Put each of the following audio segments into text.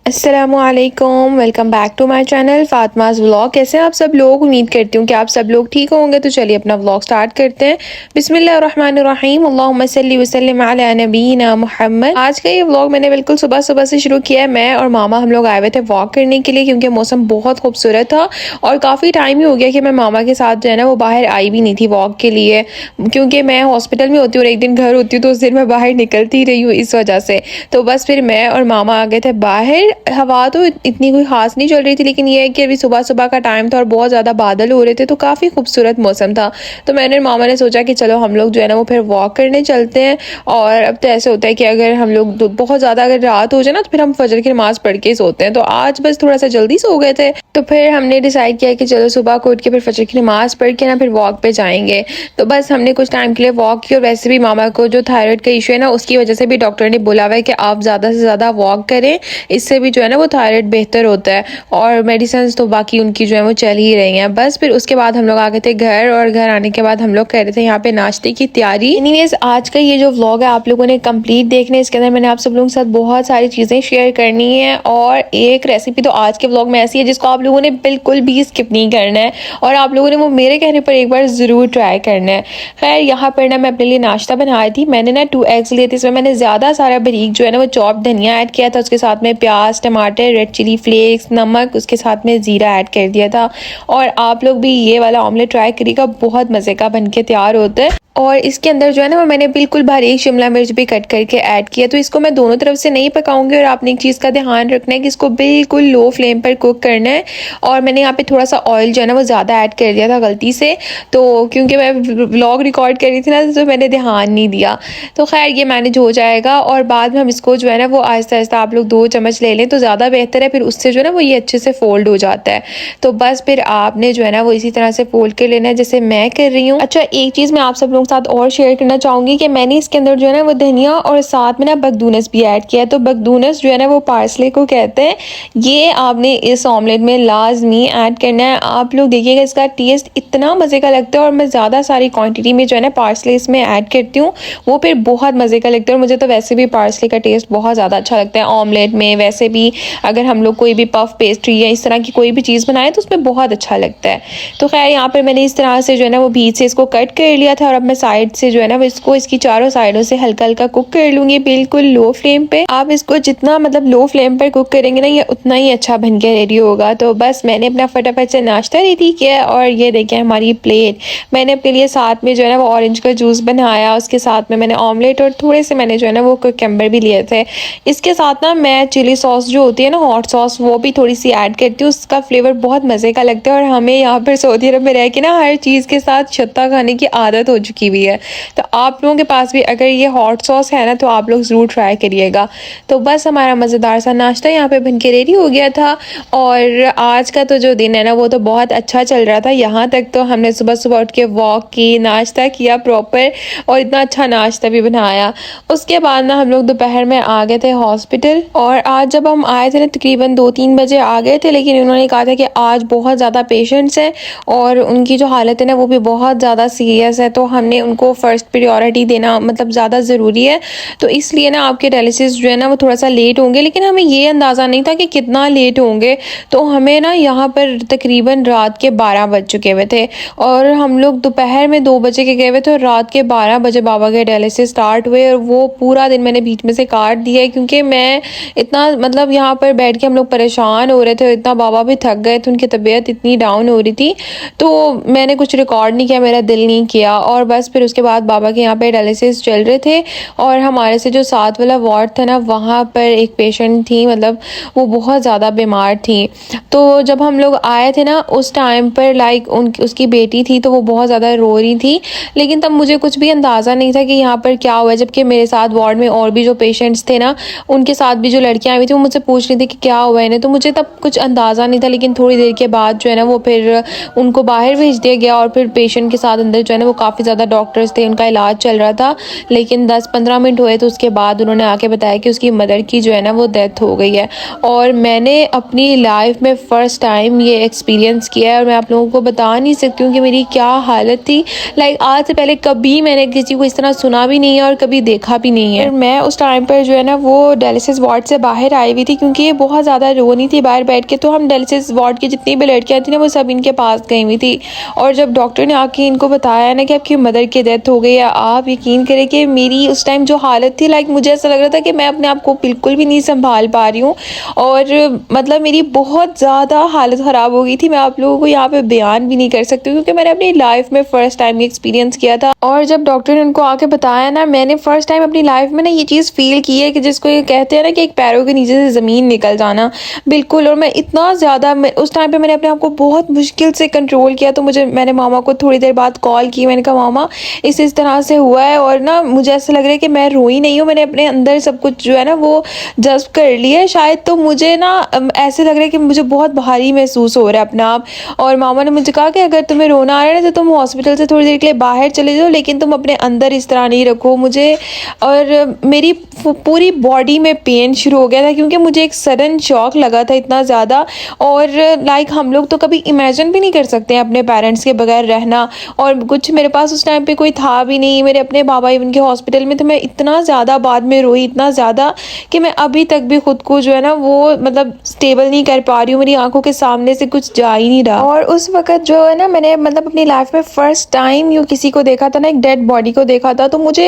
अस्सलामुअलैकुम, welcome back to my channel Fatima's vlog. कैसे हैं आप सब लोग? उम्मीद करती हूँ कि आप सब लोग ठीक होंगे। तो चलिए अपना व्लॉग स्टार्ट करते हैं। बिस्मिल्लाहिर्रहमानिर्रहीम, अल्लाहुम्मा सल्ली व सल्लिम अला नबीना मुहम्मद। आज का ये व्लॉग मैंने बिल्कुल सुबह सुबह से शुरू किया है। मैं और मामा हम लोग आए हुए थे वॉक करने के लिए, क्योंकि मौसम बहुत खूबसूरत था और काफ़ी टाइम ही हो गया कि मैं मामा के साथ जो है ना वो बाहर आई भी नहीं थी वॉक के लिए, क्योंकि मैं हॉस्पिटल में होती हूँ और एक दिन घर होती हूँ, तो उस दिन मैं बाहर निकलती रही हूँ इस वजह से। तो बस फिर मैं और मामा आ गए थे बाहर। हवा तो इतनी कोई ख़ास नहीं चल रही थी, लेकिन ये है कि अभी सुबह सुबह का टाइम था और बहुत ज़्यादा बादल हो रहे थे, तो काफ़ी खूबसूरत मौसम था। तो मैंने और मामा ने सोचा कि चलो हम लोग जो है ना वो फिर वॉक करने चलते हैं। और अब तो ऐसे होता है कि अगर हम लोग बहुत ज़्यादा अगर रात हो जाए ना, तो फिर हम फजर की नमाज़ पढ़ के ही सोते हैं। तो आज बस थोड़ा सा जल्दी सो गए थे, तो फिर हमने डिसाइड किया कि चलो सुबह को उठ के फिर फजर की नमाज़ पढ़ के ना फिर वॉक पे जाएंगे। तो बस हमने कुछ टाइम के लिए वॉक की, और वैसे भी मामा को जो थायराइड का इशू है ना, उसकी वजह से भी डॉक्टर ने बोला हुआ है कि आप ज़्यादा से ज़्यादा वॉक करें, इससे भी जो है ना वो थायराइड बेहतर होता है। और मेडिसिन तो बाकी उनकी जो है वो चल ही रही हैं। बस फिर उसके बाद हम लोग आ गए थे घर, और घर आने के बाद हम लोग कर रहे थे यहाँ पे नाश्ते की तैयारी। एनीवेज, आज का ये जो व्लॉग है आप लोगों ने कंप्लीट देखना है। इसके अंदर मैंने आप सब लोगों के साथ बहुत सारी चीज़ें शेयर करनी है, और एक रेसिपी तो आज के व्लॉग में ऐसी है जिसको आप लोगों ने बिल्कुल भी स्किप नहीं करना है, और आप लोगों ने वो मेरे कहने पर एक बार ज़रूर ट्राई करना है। खैर, यहाँ पर ना मैं अपने लिए नाश्ता बनाई थी। मैंने ना 2 एग्स लिए थे। इसमें मैंने ज़्यादा सारा बारीक जो है ना वो चॉप धनिया ऐड किया था, उसके साथ में प्याज, टमाटर, रेड चिली फ्लेक्स, नमक, उसके साथ में ज़ीरा ऐड कर दिया था। और आप लोग भी ये वाला ऑमलेट ट्राई करिएगा, बहुत मज़े का बन के तैयार होता है। और इसके अंदर जो है ना वो मैंने बिल्कुल बारीक शिमला मिर्च भी कट करके ऐड किया। तो इसको मैं दोनों तरफ से नहीं पकाऊंगी, और आपने एक चीज़ का ध्यान रखना है कि इसको बिल्कुल लो फ्लेम पर कुक करना है। और मैंने यहाँ पे थोड़ा सा ऑयल जो है ना वो ज़्यादा ऐड कर दिया था गलती से, तो क्योंकि मैं व्लॉग रिकॉर्ड कर रही थी ना, तो मैंने ध्यान नहीं दिया। तो खैर ये मैनेज हो जाएगा, और बाद में हम इसको जो है ना वो आहिस्ता आहिस्ता आप लोग 2 चम्मच ले लें तो ज़्यादा बेहतर है, फिर उससे जो है ना वो ये अच्छे से फोल्ड हो जाता है। तो बस फिर आपने जो है ना वो इसी तरह से फोल्ड कर लेना है जैसे मैं कर रही हूँ। अच्छा, एक चीज़ मैं आप सब लोगों के साथ और शेयर करना चाहूँगी कि मैंने इसके अंदर जो है ना वो धनिया और साथ में ना बकदूनस भी ऐड किया है। तो बकदूनस जो है ना वो पार्सले को कहते हैं। ये आपने इस ऑमलेट में लाजमी ऐड करना है। आप लोग देखिएगा, इसका टेस्ट इतना मज़े का लगता है, और मैं ज़्यादा सारी क्वांटिटी में जो है ना पार्सले इसमें ऐड करती हूँ, वो फिर बहुत मज़े का लगता है। और मुझे तो वैसे भी पार्सले का टेस्ट बहुत ज़्यादा अच्छा लगता है ऑमलेट में। वैसे भी अगर हम लोग कोई भी पफ पेस्ट्री या इस तरह की कोई भी चीज़ बनाए तो उसमें बहुत अच्छा लगता है। तो खैर यहाँ पर मैंने इस तरह से जो है ना वो बीच से इसको कट कर लिया था, और अब मैं साइड से जो है ना वो इसको इसकी चारों साइडों से हल्का हल्का कुक कर लूँगी बिल्कुल लो फ्लेम पे। आप इसको जितना मतलब लो फ्लेम पर कुक करेंगे ना, ये उतना ही अच्छा बन के रेडी होगा। तो बस मैंने अपना फटाफट से नाश्ता रेडी किया, और ये देखें हमारी प्लेट। मैंने अपने लिए साथ में जो है ना वो ऑरेंज का जूस बनाया, उसके साथ में मैंने ऑमलेट और थोड़े से मैंने जो है ना वो कुकम्बर भी लिए थे। इसके साथ ना मैं चिली सॉस जो होती है ना, हॉट सॉस, वो भी थोड़ी सी ऐड करती हूँ। उसका फ्लेवर बहुत मज़े का लगता है, और हमें यहाँ पर सऊदी अरब में रह के ना हर चीज़ के साथ छत्ता खाने की आदत हो चुकी हुई है। तो आप लोगों के पास भी अगर ये हॉट सॉस है ना, तो आप लोग ज़रूर ट्राई करिएगा। तो बस हमारा मज़ेदार सा नाश्ता यहाँ पे बन के रेडी हो गया था। और आज का तो जो दिन है ना वो तो बहुत अच्छा चल रहा था। यहाँ तक तो हमने सुबह सुबह उठ के वॉक की, नाश्ता किया प्रॉपर, और इतना अच्छा नाश्ता भी बनाया। उसके बाद ना हम लोग दोपहर में आ गए थे हॉस्पिटल। और आज जब हम आए थे ना तकरीबन 2-3 बजे आ गए थे, लेकिन उन्होंने कहा था कि आज बहुत ज़्यादा पेशेंट्स हैं और उनकी जो हालत है ना वो भी बहुत ज़्यादा सीरियस है, तो हमने उनको फर्स्ट प्रायोरिटी देना मतलब ज़्यादा ज़रूरी है। तो इसलिए ना आपके डायलिसिस जो है ना वो थोड़ा सा लेट होंगे, लेकिन हमें ये अंदाज़ा नहीं था कि कितना लेट होंगे। तो हमें ना यहाँ पर तकरीबन रात के 12 बज चुके हुए थे, और हम लोग दोपहर में 2 बजे के गए हुए थे, और रात के 12 बजे बाबा के डायलिसिस स्टार्ट हुए। और वो पूरा दिन मैंने बीच में से काट दिया है, क्योंकि मैं इतना मतलब यहाँ पर बैठ के हम लोग परेशान हो रहे थे, इतना बाबा भी थक गए थे, उनकी तबीयत इतनी डाउन हो रही थी, तो मैंने कुछ रिकॉर्ड नहीं किया, मेरा दिल नहीं किया। और बस फिर उसके बाद बाबा के यहाँ पे डायलिसिस चल रहे थे, और हमारे से जो साथ वाला वार्ड था ना, वहाँ पर एक पेशेंट थी, मतलब वो बहुत ज़्यादा बीमार थी। तो जब हम लोग आए थे ना उस टाइम पर लाइक उसकी बेटी थी, तो वो बहुत ज़्यादा रो रही थी, लेकिन तब मुझे कुछ भी अंदाज़ा नहीं था कि यहाँ पर क्या हुआ है। जबकि मेरे साथ वार्ड में और भी जो पेशेंट्स थे ना, उनके साथ भी जो लड़कियाँ आई थी, वो मुझसे पूछ रही थी कि क्या हुआ है इन्हें, तो मुझे तब कुछ अंदाज़ा नहीं था। लेकिन थोड़ी देर के बाद जो है ना वो फिर उनको बाहर भेज दिया गया, और फिर पेशेंट के साथ अंदर जो है ना वो काफ़ी ज़्यादा ज़्यादा डॉक्टर्स थे, उनका इलाज चल रहा था, लेकिन 10-15 मिनट हुए तो उसके बाद उन्होंने आके बताया कि उसकी मदर की जो है ना वो डेथ हो गई है। और मैंने अपनी लाइफ में फ़र्स्ट टाइम ये एक्सपीरियंस किया है और मैं आप लोगों को बता नहीं सकती हूँ कि मेरी क्या हालत थी। लाइक आज से पहले कभी मैंने किसी को इस तरह सुना भी नहीं है और कभी देखा भी नहीं है। मैं उस टाइम पर जो है ना वो डायलिसिस वार्ड से बाहर आई हुई थी, क्योंकि ये बहुत ज़्यादा रो रही थी बाहर बैठ के। तो हम डायलिसिस वार्ड की जितनी भी लड़कियाँ थी ना वो सब इनके पास गई हुई थी। और जब डॉक्टर ने आके इनको बताया ना कि आपकी मदर की डेथ हो गई है, आप यकीन करें कि मेरी उस टाइम जो हालत थी, लाइक मुझे ऐसा लग रहा था कि मैं अपने आप को बिल्कुल भी नहीं संभाल पा रही हूँ। और मतलब मेरी बहुत ज़्यादा हालत ख़राब हो गई थी। मैं आप लोगों को यहाँ पे बयान भी नहीं कर सकती, क्योंकि मैंने अपनी लाइफ में फ़र्स्ट टाइम ये एक्सपीरियंस किया था। और जब डॉक्टर ने उनको आके बताया ना, मैंने फ़र्स्ट टाइम अपनी लाइफ में ना ये चीज़ फ़ील की है कि जिसको ये कहते हैं ना कि एक पैरों के नीचे से ज़मीन निकल जाना, बिल्कुल। और मैं इतना ज़्यादा उस टाइम पे मैंने अपने आप को बहुत मुश्किल से कंट्रोल किया। तो मैंने मामा को थोड़ी देर बाद कॉल की, मैंने कहा मामा इस तरह से हुआ है और ना मुझे ऐसा लग रहा है कि मैं रोई नहीं हूँ, मैंने अपने अंदर सब कुछ जो है ना वो जज़्ब कर लिया है शायद। तो मुझे ना ऐसे लग रहा है कि मुझे बहुत भारी महसूस हो रहा है अपना आप। और मामा ने मुझे कहा कि अगर तुम्हें रोना आ रहा है ना तो तुम हॉस्पिटल से थोड़ी देर के लिए बाहर चले जाओ, लेकिन तुम अपने अंदर इस तरह नहीं रखो मुझे। और मेरी पूरी बॉडी में पेन शुरू हो गया था, क्योंकि मुझे एक सडन शॉक लगा था इतना ज़्यादा। और लाइक हम लोग तो कभी इमेजिन भी नहीं कर सकते हैं अपने पेरेंट्स के बगैर रहना। और कुछ मेरे पास उस टाइम पे कोई था भी नहीं, मेरे अपने बाबा इवन के हॉस्पिटल में। तो मैं इतना ज़्यादा बाद में रोई, इतना ज़्यादा कि मैं अभी तक भी खुद को जो है ना वो मतलब स्टेबल नहीं कर पा रही हूँ। मेरी आंखों के सामने से कुछ जा ही नहीं रहा। और उस वक्त जो है ना मैंने मतलब अपनी लाइफ में फ़र्स्ट टाइम यूँ किसी को देखा था ना, एक डेड बॉडी को देखा था। तो मुझे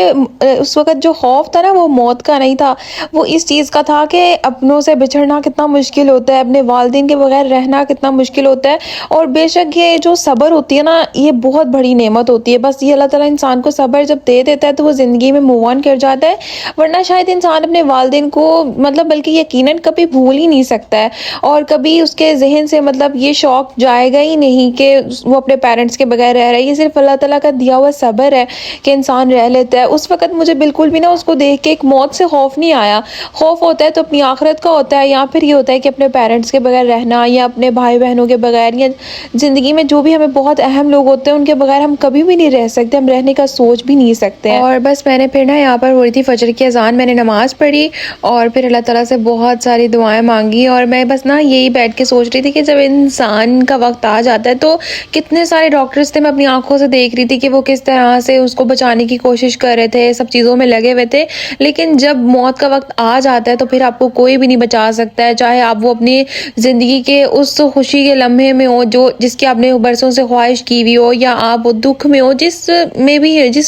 उस वक्त जो खौफ था ना वो मौत का नहीं था, वो इस चीज़ का था कि अपनों से बिछड़ना कितना मुश्किल होता है, अपने वालिदैन के बगैर रहना कितना मुश्किल होता है। और बेशक ये जो सब्र होती है ना ये बहुत बड़ी नेमत होती है। बस ये अल्लाह ताला इंसान को सब्र जब दे देता है तो वो ज़िंदगी में मूव ऑन कर जाता है, वरना शायद इंसान अपने वालिदैन को मतलब बल्कि यकीनन कभी भूल ही नहीं सकता है। और कभी उसके जहन से मतलब ये शौक जाएगा ही नहीं कि वो अपने पेरेंट्स के बगैर रह रहा है। ये सिर्फ अल्लाह ताला का दिया हुआ सब्र है कि इंसान रह लेता है। उस वक्त मुझे बिल्कुल भी ना उसको देख के एक मौत से खौफ नहीं आया। खौफ होता है तो अपनी आखिरत का होता है, या फिर ये होता है कि अपने पेरेंट्स के बगैर रहना या अपने भाई बहनों के बगैर, या ज़िंदगी में जो भी हमें बहुत अहम लोग होते हैं उनके बगैर हम कभी भी नहीं रह सकते, हम रहने का सोच भी नहीं सकते हैं। और बस मैंने फिर ना यहाँ पर हो रही थी फजर की अजान, मैंने नमाज़ पढ़ी और फिर अल्लाह ताला से बहुत सारी दुआएं मांगी। और मैं बस ना यही बैठ के सोच रही थी कि जब इंसान का वक्त आ जाता है तो कितने सारे डॉक्टर्स थे, मैं अपनी आंखों से देख रही थी कि वो किस तरह से उसको बचाने की कोशिश कर रहे थे, सब चीज़ों में लगे हुए थे। लेकिन जब मौत का वक्त आ जाता है तो फिर आपको कोई भी नहीं बचा सकता है, चाहे आप वो अपनी ज़िंदगी के उस खुशी के लम्हे में हो जो जिसकी आपने बरसों से ख्वाहिश की हुई हो, या आप वो दुख में हो जिस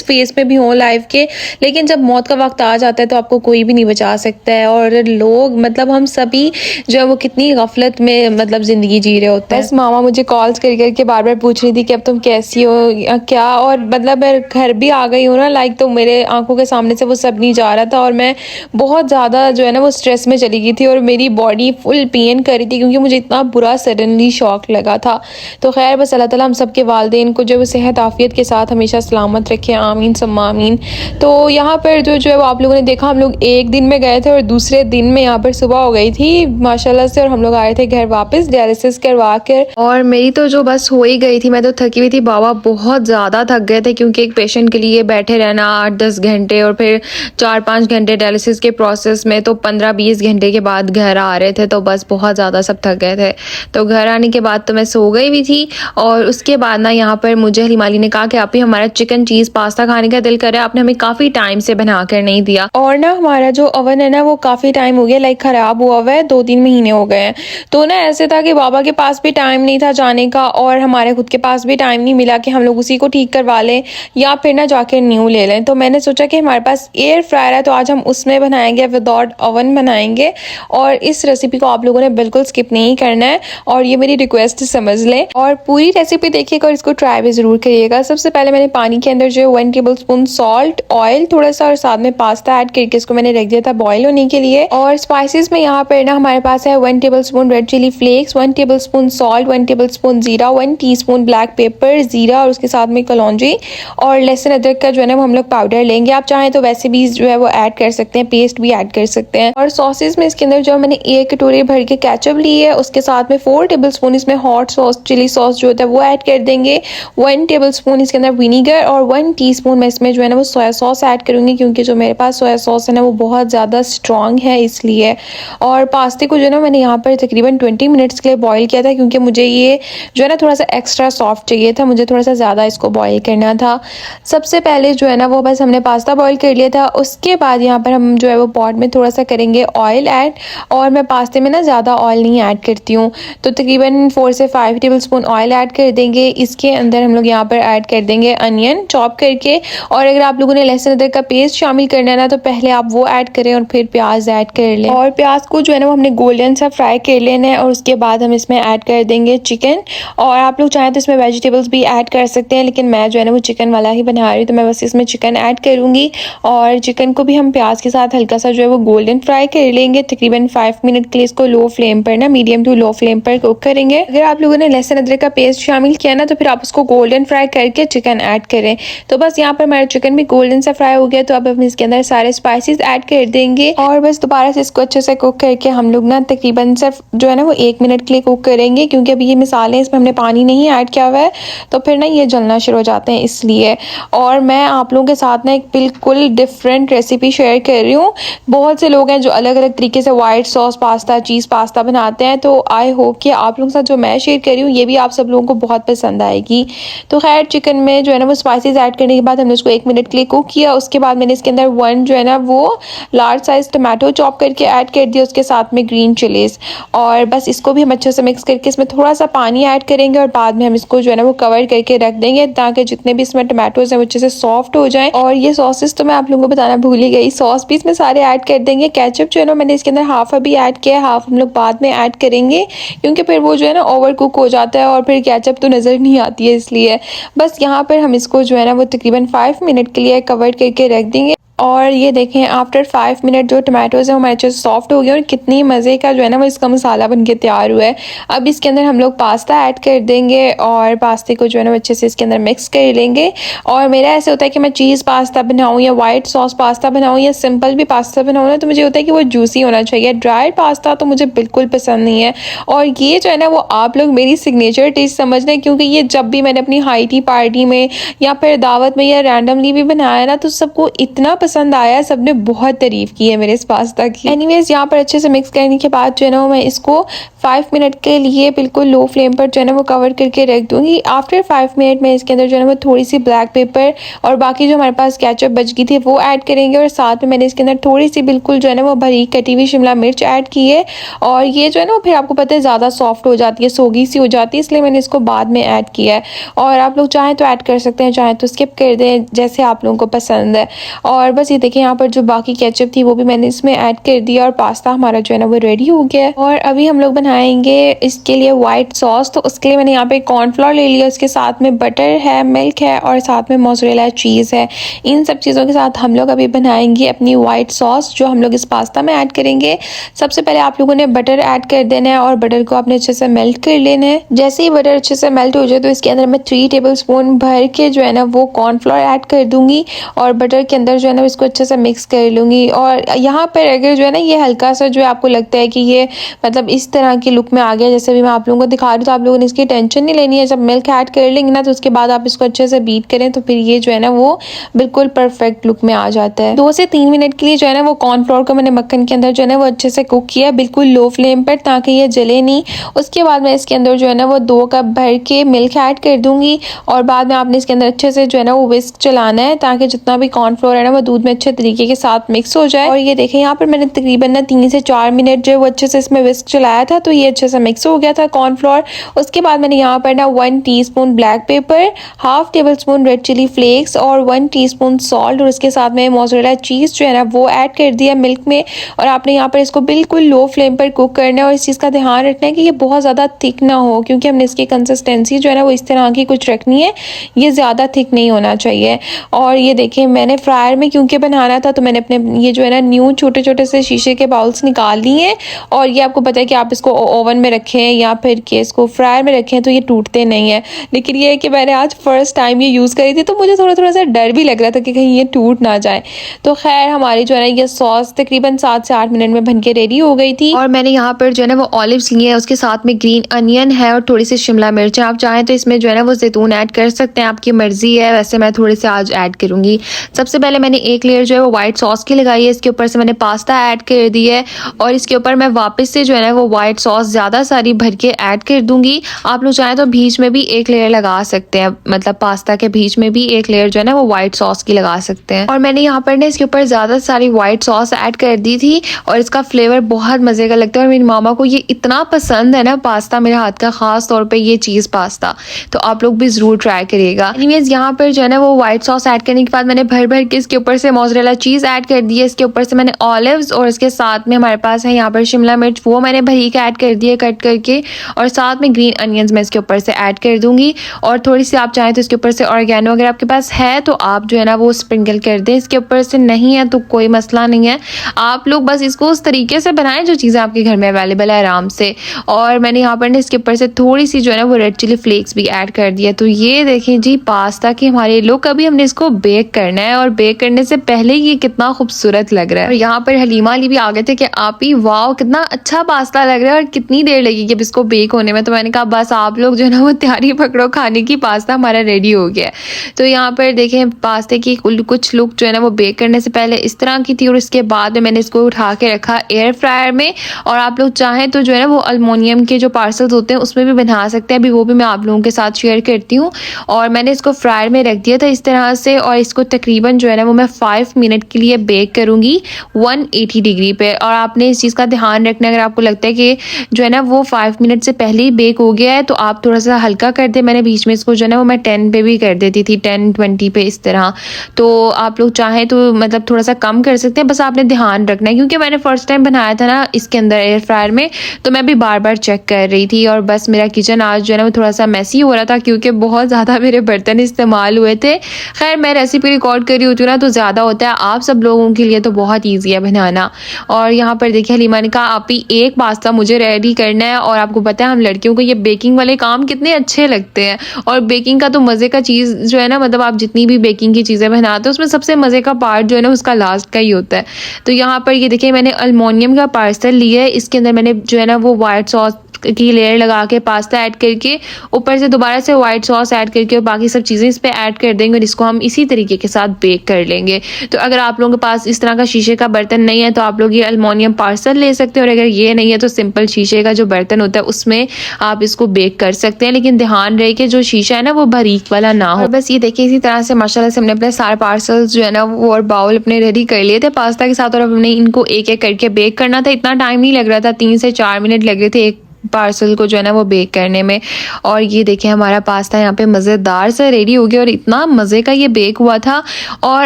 फेस में भी हो लाइफ के। लेकिन जब मौत का वक्त आ जाता है तो आपको कोई भी नहीं बचा सकता है। और लोग मतलब हम सभी जो है वो कितनी गफलत में मतलब ज़िंदगी जी रहे होते हैं। बस मामा मुझे कॉल्स कर करके बार बार पूछ रही थी कि अब तुम कैसी हो या क्या। और मतलब मैं घर भी आ गई हूँ ना लाइक, तो मेरे आंखों के सामने से वो सब नहीं जा रहा था और मैं बहुत ज़्यादा जो है ना वो स्ट्रेस में चली गई थी और मेरी बॉडी फुल पेन कर रही थी, क्योंकि मुझे इतना बुरा सडनली शॉक लगा था। तो खैर बस अल्लाह ताला हम सब के वालिदैन को जो है वो सेहत आफियत के साथ हमेशा सलामत रखे, आमीन सम्मा आमीन। तो यहाँ पर जो है वो आप लोगों ने देखा, हम लोग एक दिन में गए थे और दूसरे दिन में यहाँ पर सुबह हो गई थी माशाल्लाह से, और हम लोग आए थे घर वापस डायलिसिस करवा कर। और मेरी तो जो बस हो ही गई थी, मैं तो थकी हुई थी, बाबा बहुत ज़्यादा थक गए थे, क्योंकि एक पेशेंट के लिए बैठे रहना 8-10 घंटे और फिर 4-5 घंटे डायलिसिस के प्रोसेस में, तो 15-20 घंटे के बाद घर आ रहे थे। तो बस बहुत ज़्यादा सब थक गए थे। तो घर आने के बाद तो मैं सो गई भी थी। और उसके बाद ना यहाँ पर मुझे हलीमाली ने कहा कि आप ही हमारा चिकन चीज़ पास्ता खाने का दिल कर रहा है, आपने हमें काफ़ी टाइम से बना कर नहीं दिया। और ना हमारा जो ओवन है ना वो काफ़ी टाइम हो गया लाइक ख़राब हुआ हुआ है, 2-3 महीने हो गए हैं। तो ना ऐसे था कि बाबा के पास भी टाइम नहीं था जाने का और हमारे खुद के पास भी टाइम नहीं मिला कि हम लोग उसी को ठीक करवा लें या फिर ना जाके न्यू ले लें। तो मैंने सोचा कि हमारे पास एयर फ्रायर है तो आज हम उसमें बनाएंगे, विदाउट ओवन बनाएंगे। और इस रेसिपी को आप लोगों ने बिल्कुल स्किप नहीं करना है और ये मेरी रिक्वेस्ट समझ लें और पूरी रेसिपी देखिएगा और इसको ट्राई भी ज़रूर करिएगा। सबसे पहले मैंने पानी के अंदर जो है 1 टेबल स्पून सॉल्ट, ऑयल थोड़ा सा और साथ में पास्ता ऐड करके इसको मैंने रख दिया था बॉईल होने के लिए। और स्पाइसेस में यहाँ पर ना हमारे पास है 1 table spoon red chili flakes, 1 table spoon salt, 1 table spoon जीरा, 1 टीस्पून ब्लैक पेपर, जीरा और उसके साथ में कलौंजी और लहसुन अदरक का जो है ना वो हम लोग पाउडर लेंगे। आप चाहें तो वैसे भी जो है वो ऐड कर सकते हैं, पेस्ट भी ऐड कर सकते हैं। और सॉसेस में इसके अंदर जो मैंने 1 कटोरी भर के केचप ली है, उसके साथ में 4 टेबल स्पून इसमें हॉट सॉस चिली सॉस जो होता है वो ऐड कर देंगे। 1 टेबल स्पून इसके अंदर विनीगर विनीगर और 1 टीस्पून मैं इसमें जो है ना वो सोया सॉस ऐड करूँगी, क्योंकि जो मेरे पास सोया सॉस है ना वो बहुत ज़्यादा स्ट्रॉन्ग है इसलिए। और पास्ते को जो है ना मैंने यहाँ पर तकरीबन 20 मिनट्स के लिए बॉईल किया था, क्योंकि मुझे ये जो है ना थोड़ा सा एक्स्ट्रा सॉफ्ट चाहिए था, मुझे थोड़ा सा ज़्यादा इसको बॉईल करना था। सबसे पहले जो है ना वो बस हमने पास्ता बॉईल कर लिया था। उसके बाद यहाँ पर हम जो है वो पॉट में थोड़ा सा करेंगे ऑयल ऐड, और मैं पास्ते में ना ज़्यादा ऑयल नहीं ऐड करती हूँ, तो तकरीबन 4 से 5 टेबल स्पून ऑयल ऐड कर देंगे। इसके अंदर हम लोग यहाँ पर ऐड कर देंगे अनियन चॉप करके, और अगर आप लोगों ने लहसुन अदरक का पेस्ट शामिल करना है ना तो पहले आप वो ऐड करें और फिर प्याज ऐड कर लें। और प्याज को जो है ना वो हमने गोल्डन सा फ्राई कर लेना है, और उसके बाद हम इसमें ऐड कर देंगे चिकन। और आप लोग चाहें तो इसमें वेजिटेबल्स भी ऐड कर सकते हैं, लेकिन मैं जो है ना वो चिकन वाला ही बना रही हूँ, तो मैं बस इसमें चिकन ऐड करूँगी। और चिकन को भी हम प्याज के साथ हल्का सा जो है वो गोल्डन फ्राई कर लेंगे। तकरीबन 5 मिनट के लिए इसको लो फ्लेम पर ना मीडियम टू लो फ्लेम पर कुक करेंगे। अगर आप लोगों ने लहसुन अदरक का पेस्ट शामिल किया ना तो फिर आप उसको गोल्डन फ्राई करके चिकन ऐड करें। तो बस यहाँ पर हमारा चिकन भी गोल्डन सा फ्राई हो गया, तो अब हम इसके अंदर सारे स्पाइसेस ऐड कर देंगे, और बस दोबारा से इसको अच्छे से कुक करके हम लोग ना तकरीबन सिर्फ जो है ना वो 1 मिनट के लिए कुक करेंगे, क्योंकि अभी ये मिसाले इसमें हमने पानी नहीं ऐड किया हुआ है, तो फिर ना ये जलना शुरू हो जाते हैं इसलिए। और मैं आप लोगों के साथ ना एक बिल्कुल डिफरेंट रेसिपी शेयर कर रही हूँ। बहुत से लोग हैं जो अलग अलग तरीके से वाइट सॉस पास्ता, चीज़ पास्ता बनाते हैं, तो आई होप कि आप लोगों के साथ जो मैं शेयर कर रही हूँ ये भी आप सब लोगों को बहुत पसंद आएगी। तो खैर चिकन में जो है ना वो स्पाइसेस ऐड करने के बाद हमने उसको 1 मिनट के लिए कुक किया। उसके बाद मैंने इसके अंदर 1 जो है ना वो लार्ज साइज टमाटो चॉप करके ऐड कर दिया, उसके साथ में ग्रीन चिलीज, और बस इसको भी हम अच्छे से मिक्स करके इसमें थोड़ा सा पानी ऐड करेंगे, और बाद में हम इसको जो है ना वो कवर करके रख देंगे, ताकि जितने भी इसमें टमाटोज हैं वो अच्छे से सॉफ्ट हो जाएं। और ये सॉसेस तो मैं आप लोगों को बताना भूल ही गई, सॉस भी इसमें सारे ऐड कर देंगे। केचप जो है ना मैंने इसके अंदर हाफ अभी ऐड किया है, हाफ हम लोग बाद में ऐड करेंगे, क्योंकि फिर वो जो है ना ओवर कुक हो जाता है और फिर केचप तो नज़र नहीं आती है, इसलिए बस यहाँ पर हम इसको जो है ना वो तकरीबन 5 मिनट के लिए कवर करके रख देंगे। और ये देखें आफ्टर 5 मिनट जो टमाटोज़ हैं हमारे अच्छे से सॉफ्ट हो गए, और कितनी मज़े का जो है ना वो इसका मसाला बन के तैयार हुआ है। अब इसके अंदर हम लोग पास्ता ऐड कर देंगे, और पास्ते को जो है ना अच्छे से इसके अंदर मिक्स कर लेंगे। और मेरा ऐसे होता है कि मैं चीज़ पास्ता बनाऊँ या वाइट सॉस पास्ता बनाऊँ या सिंपल भी पास्ता बनाऊँ ना, तो मुझे होता है कि वो जूसी होना चाहिए। ड्राइड पास्ता तो मुझे बिल्कुल पसंद नहीं है। और ये जो है ना वो आप लोग मेरी सिग्नेचर डिश समझ लें, क्योंकि ये जब भी मैंने अपनी हाई टी पार्टी में या फिर दावत में या रैंडमली भी बनाया ना तो सबको इतना पसंद आया, सबने बहुत तारीफ की है मेरे इस पास्ता की। एनीवेज यहाँ पर अच्छे से मिक्स करने के बाद जो है ना मैं इसको 5 मिनट के लिए बिल्कुल लो फ्लेम पर जो है ना वो कवर करके रख दूंगी। आफ्टर 5 मिनट में इसके अंदर जो है ना वो थोड़ी सी ब्लैक पेपर और बाकी जो हमारे पास केचप बच गई थी वो ऐड करेंगे, और साथ में मैंने इसके अंदर थोड़ी सी बिल्कुल जो है ना वो बारीक कटी हुई शिमला मिर्च ऐड की है। और ये जो है ना फिर आपको पता है ज़्यादा सॉफ्ट हो जाती है, सोगी सी हो जाती है, इसलिए मैंने इसको बाद में ऐड किया है। और आप लोग चाहें तो ऐड कर सकते हैं, चाहें तो स्किप कर दें, जैसे आप लोगों को पसंद है। और बस ये देखिए यहाँ पर जो बाकी केचप थी वो भी मैंने इसमें ऐड कर दिया, और पास्ता हमारा जो है ना वो रेडी हो गया है। और अभी हम लोग बनाएंगे इसके लिए वाइट सॉस। तो उसके लिए मैंने यहाँ पे कॉर्नफ्लोर ले लिया, उसके साथ में बटर है, मिल्क है, और साथ में मोज़रेला चीज़ है। इन सब चीज़ों के साथ हम लोग अभी बनाएंगे अपनी वाइट सॉस, जो हम लोग इस पास्ता में ऐड करेंगे। सबसे पहले आप लोगों ने बटर ऐड कर देना है, और बटर को आपने अच्छे से मेल्ट कर लेना है। जैसे ही बटर अच्छे से मेल्ट हो जाए तो इसके अंदर मैं 3 टेबल स्पून भर के जो है ना वो कॉर्नफ्लोर ऐड कर दूंगी, और बटर के अंदर जो है ना इसको अच्छे से मिक्स कर लूँगी। और यहाँ पर अगर जो है ना ये हल्का सा जो है आपको लगता है कि ये मतलब इस तरह की लुक में आ गया जैसे भी मैं आप लोगों को दिखा रही हूँ, तो आप लोगों ने इसकी टेंशन नहीं लेनी है। जब मिल्क ऐड कर लेंगे ना तो उसके बाद आप इसको अच्छे से बीट करें, तो फिर ये जो है ना वो बिल्कुल परफेक्ट लुक में आ जाता है। 2 से 3 मिनट के लिए जो है ना वो कॉर्नफ्लोर को मैंने मक्खन के अंदर जो है ना वो अच्छे से कुक किया, बिल्कुल लो फ्लेम पर, ताकि ये जले नहीं। उसके बाद मैं इसके अंदर जो है ना वो 2 कप भर के मिल्क ऐड कर दूंगी, और बाद में आपने इसके अंदर अच्छे से जो है ना वो विस्क चलाना है, ताकि जितना भी कॉर्नफ्लोर है ना वो दूध में अच्छे तरीके के साथ मिक्स हो जाए। और ये देखें यहाँ पर मैंने तकरीबन ना 3 से 4 मिनट जो है वो अच्छे से इसमें विस्क चलाया था, तो ये अच्छे से मिक्स हो गया था कॉर्नफ्लोर। उसके बाद मैंने यहाँ पर ना 1 teaspoon black pepper, half table spoon red chili flakes, और 1 टीस्पून सॉल्ट, और उसके साथ में मोज़रेला चीज़ जो है ना वो ऐड कर दिया मिल्क में। और आपने यहाँ पर इसको बिल्कुल लो फ्लेम पर कुक करना है, और इस चीज़ का ध्यान रखना है कि ये बहुत ज़्यादा थिक ना हो, क्योंकि हमने इसकी कंसिस्टेंसी जो है ना वो इस तरह की कुछ रखनी है, ये ज़्यादा थिक नहीं होना चाहिए। और ये देखें मैंने फ्रायर में क्यों क्योंकि बनाना था, तो मैंने अपने ये जो है ना न्यू छोटे छोटे से शीशे के बाउल्स निकाल लिए हैं। और ये आपको पता है कि आप इसको ओवन में रखें या फिर कि इसको फ्रायर में रखें तो ये टूटते नहीं है। लेकिन ये है कि मैंने आज फर्स्ट टाइम ये यूज़ करी थी, तो मुझे थोड़ा थोड़ा सा डर भी लग रहा था कि कहीं ये टूट ना जाए। तो खैर हमारी जो है ना ये सॉस तकरीबन 7 से 8 मिनट में बन के रेडी हो गई थी। और मैंने यहाँ पर जो है ना वो ऑलिव्स लिए हैं, उसके साथ में ग्रीन अनियन है और थोड़ी सी शिमला मिर्च है। आप चाहें तो इसमें जो है ना वो जैतून ऐड कर सकते हैं, आपकी मर्जी है। वैसे मैं थोड़े से आज ऐड करूंगी। सबसे पहले मैंने एक लेयर जो है वो व्हाइट सॉस की लगाई है, इसके ऊपर से मैंने पास्ता ऐड कर दी है और इसके ऊपर मैं वापस से जो है ना वो व्हाइट सॉस ज़्यादा सारी भर के ऐड कर दूंगी। आप लोग चाहें तो बीच में भी एक लेयर लगा सकते हैं, मतलब पास्ता के बीच में भी एक लेयर जो है ना वो व्हाइट सॉस की लगा सकते हैं। और मैंने यहाँ पर ना इसके ऊपर ज़्यादा सारी व्हाइट सॉस ऐड कर दी थी और इसका फ्लेवर बहुत मज़े का लगता है। और मेरी मामा को ये इतना पसंद है ना पास्ता, मेरे हाथ का ख़ास तौर पे ये चीज़ पास्ता, तो आप लोग भी ज़रूर ट्राई करिएगा। एनीवेज यहाँ पर जो है ना वो व्हाइट सॉस ऐड करने के बाद मैंने भर भर के इसके ऊपर से मोज़रेला चीज़ ऐड कर दी है। इसके ऊपर से मैंने ऑलिव्स और इसके साथ में हमारे पास है यहाँ पर शिमला मिर्च, वो मैंने भरी के ऐड कर दी है कट करके। और साथ में ग्रीन अनियंस मैं इसके ऊपर से ऐड कर दूंगी। और थोड़ी सी आप चाहें तो इसके ऊपर से ऑर्गेनो अगर आपके पास है तो आप जो है ना वो स्प्रिंकल कर दें इसके ऊपर से, नहीं है तो कोई मसला नहीं है। आप लोग बस इसको उस तरीके से बनाएं जो चीज़ें आपके घर में अवेलेबल है आराम से। और मैंने यहाँ पर इसके ऊपर से थोड़ी सी जो है ना वो रेड चिली फ्लेक्स भी ऐड कर दिया। तो ये देखें जी पास्ता की हमारे लोग, अभी हमने इसको बेक करना है और बेक करने से पहले ये कितना खूबसूरत लग रहा है। और यहाँ पर हलीमा अली भी आ गए थे कि आप ही वाओ कितना अच्छा पास्ता लग रहा है और कितनी देर लगेगी अब इसको बेक होने में। तो मैंने कहा बस आप लोग जो है ना वो तैयारी पकड़ो खाने की, पास्ता हमारा रेडी हो गया है। तो यहाँ पर देखें पास्ते की कुछ लुक जो है ना वो बेक करने से पहले इस तरह की थी और इसके बाद में मैंने इसको उठा के रखा एयर फ्रायर में। और आप लोग चाहें तो जो है ना वो अल्मोनियम के जो पार्सल्स होते हैं उसमें भी बना सकते हैं, अभी वो भी मैं आप लोगों के साथ शेयर करती हूँ। और मैंने इसको फ्रायर में रख दिया था इस तरह से और इसको तकरीबन जो है ना वो मैं 5 मिनट के लिए बेक करूँगी 180 डिग्री पे। और आपने इस चीज़ का ध्यान रखना, अगर आपको लगता है कि जो है ना वो 5 मिनट से पहले ही बेक हो गया है तो आप थोड़ा सा हल्का कर दे। मैंने बीच में इसको जो है ना वो मैं 10 पे भी कर देती थी, 10-20 पे इस तरह। तो आप लोग चाहें तो मतलब थोड़ा सा कम कर सकते हैं, बस आपने ध्यान रखना है। क्योंकि मैंने फर्स्ट टाइम बनाया था ना इसके अंदर एयर फ्रायर में, तो मैं भी बार बार चेक कर रही थी। और बस मेरा किचन आज जो है ना वो थोड़ा सा मैसी हो रहा था क्योंकि बहुत ज़्यादा मेरे बर्तन इस्तेमाल हुए थे। खैर मैं रेसिपी रिकॉर्ड कर रही होती हूँ ना तो ज़्यादा होता है, आप सब लोगों के लिए तो बहुत ईजी है बनाना। और यहाँ पर देखिए हलीमा ने कहा आप ही एक पास्ता मुझे रेडी करना है। और आपको पता है हम लड़कियों को ये बेकिंग वाले काम कितने अच्छे लगते हैं। और बेकिंग का तो मज़े का चीज़ जो है ना, मतलब आप जितनी भी बेकिंग की चीज़ें बनाते हो उसमें सबसे मज़े का पार्ट जो है ना उसका लास्ट का ही होता है। तो यहाँ पर ये देखिए मैंने अल्मोनियम का पार्सल लिया है, इसके अंदर मैंने जो है ना वो वाइट सॉस की लेयर लगा के पास्ता ऐड करके ऊपर से दोबारा से व्हाइट सॉस ऐड करके और बाकी सब चीज़ें इस पे ऐड कर देंगे और इसको हम इसी तरीके के साथ बेक कर लेंगे। तो अगर आप लोगों के पास इस तरह का शीशे का बर्तन नहीं है तो आप लोग ये अल्मोनियम पार्सल ले सकते हैं। और अगर ये नहीं है तो सिंपल शीशे का जो बर्तन होता है उसमें आप इसको बेक कर सकते हैं, लेकिन ध्यान रहे कि जो शीशा है ना वो बारीक वाला ना हो। बस ये देखिए इसी तरह से माशाल्लाह से हमने अपने सारे पार्सल्स जो है ना वो और बाउल अपने रेडी कर लिए थे पास्ता के साथ। और अब हमने इनको एक एक करके बेक करना था। इतना टाइम नहीं लग रहा था, 3 से 4 मिनट लग रहे थे एक पार्सल को जो है ना वो बेक करने में। और ये देखिए हमारा पास्ता यहाँ पे मज़ेदार सा रेडी हो गया और इतना मज़े का ये बेक हुआ था। और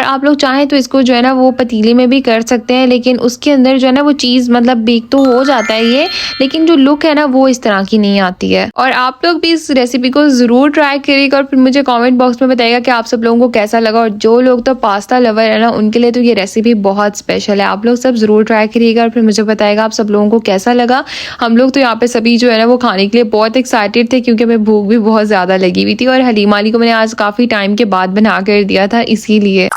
आप लोग चाहें तो इसको जो है ना वो पतीले में भी कर सकते हैं, लेकिन उसके अंदर जो है ना वो चीज़ मतलब बेक तो हो जाता है ये, लेकिन जो लुक है ना वो इस तरह की नहीं आती है। और आप लोग भी इस रेसिपी को ज़रूर ट्राई करिएगा और फिर मुझे कॉमेंट बॉक्स में बताइएगा कि आप सब लोगों को कैसा लगा। और जो लोग तो पास्ता लवर है ना उनके लिए तो ये रेसिपी बहुत स्पेशल है। आप लोग सब ज़रूर ट्राई करिएगा और फिर मुझे बताइएगा आप सब लोगों को कैसा लगा। हम लोग तो यहाँ पे सभी जो है ना वो खाने के लिए बहुत एक्साइटेड थे क्योंकि हमें भूख भी बहुत ज़्यादा लगी हुई थी। और हलीमा अली को मैंने आज काफ़ी टाइम के बाद बना कर दिया था इसीलिए।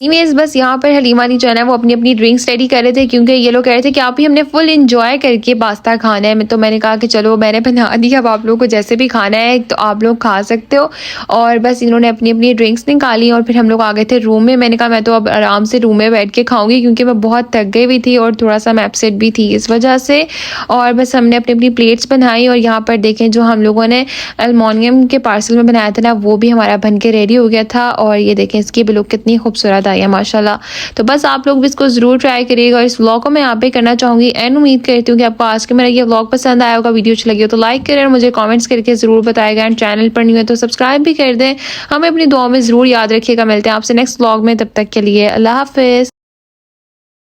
इमेज बस यहाँ पर हलीमा अली जो है ना वो अपनी अपनी ड्रिंक्स रेडी कर रहे थे क्योंकि ये लोग कह रहे थे कि आप ही हमने फुल इंजॉय करके पास्ता खाना है। तो मैंने कहा कि चलो मैंने बना दिया, अब आप लोगों को जैसे भी खाना है तो आप लोग खा सकते हो। और बस इन्होंने अपनी अपनी ड्रिंक्स निकाली और फिर हम लोग आ गए थे रूम में। मैंने कहा मैं तो अब आराम से रूम में बैठ के खाऊंगी क्योंकि मैं बहुत थक गई हुई थी और थोड़ा सा मैं अपसेट भी थी इस वजह से। और बस हमने अपनी अपनी प्लेट्स बनाई और यहाँ पर देखें जो हम लोगों ने अल्मोनियम के पार्सल में बनाया था ना वो भी हमारा बन के रेडी हो गया था। और ये देखें इसकी भी लुक कितनी खूबसूरत आई है माशाल्लाह। तो बस आप लोग भी इसको जरूर ट्राई करिएगा। और इस व्लॉग को मैं यहाँ पे करना चाहूंगी एंड उम्मीद करती हूँ कि आपको आज के मेरा ये व्लॉग पसंद आया होगा। वीडियो अच्छी लगी हो तो लाइक करें और मुझे कमेंट्स करके जरूर बताएगा। एंड चैनल पर नहीं है तो सब्सक्राइब भी कर दें। हमें अपनी दुआ में जरूर याद रखिएगा। मिलते हैं आपसे नेक्स्ट व्लॉग में, तब तक के लिए अल्लाह हाफिज।